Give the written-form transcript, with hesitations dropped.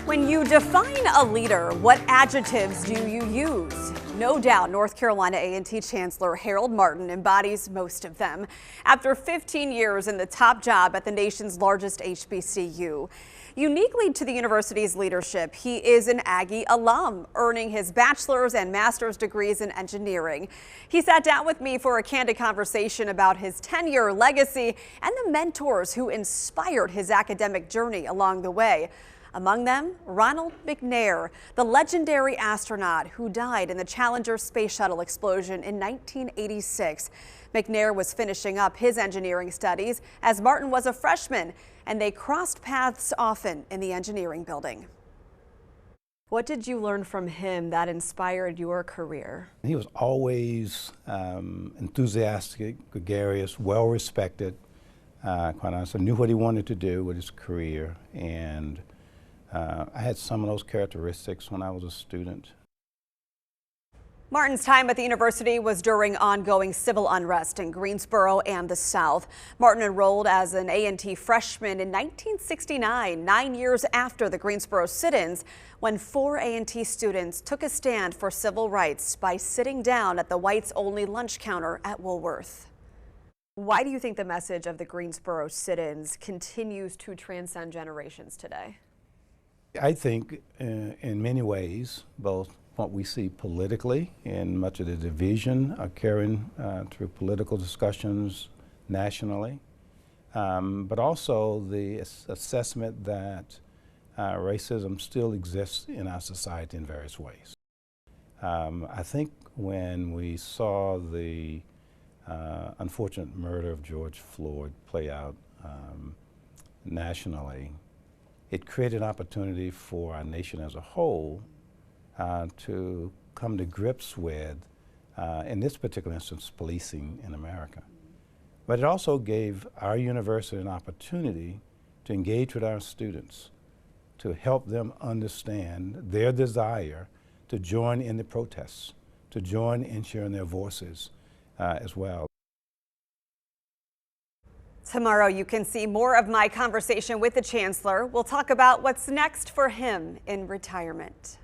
When you define a leader, what adjectives do you use? No doubt North Carolina A&T Chancellor Harold Martin embodies most of them. After 15 years in the top job at the nation's largest HBCU. Uniquely to the university's leadership, he is an Aggie alum, earning his bachelor's and master's degrees in engineering. He sat down with me for a candid conversation about his 10-year legacy and the mentors who inspired his academic journey along the way. Among them, Ronald McNair, the legendary astronaut who died in the Challenger space shuttle explosion in 1986. McNair was finishing up his engineering studies as Martin was a freshman, and they crossed paths often in the engineering building. What did you learn from him that inspired your career? He was always enthusiastic, gregarious, well-respected, quite honestly, knew what he wanted to do with his career, and I had some of those characteristics when I was a student. Martin's time at the university was during ongoing civil unrest in Greensboro and the South. Martin enrolled as an A&T freshman in 1969, 9 years after the Greensboro sit-ins, when 4 A&T students took a stand for civil rights by sitting down at the whites-only lunch counter at Woolworth. Why do you think the message of the Greensboro sit-ins continues to transcend generations today? I think in many ways, both what we see politically and much of the division occurring through political discussions nationally, but also the assessment that racism still exists in our society in various ways. I think when we saw the unfortunate murder of George Floyd play out nationally, it created an opportunity for our nation as a whole to come to grips with, in this particular instance, policing in America. But it also gave our university an opportunity to engage with our students, to help them understand their desire to join in the protests, to join in sharing their voices as well. Tomorrow you can see more of my conversation with the Chancellor. We'll talk about what's next for him in retirement.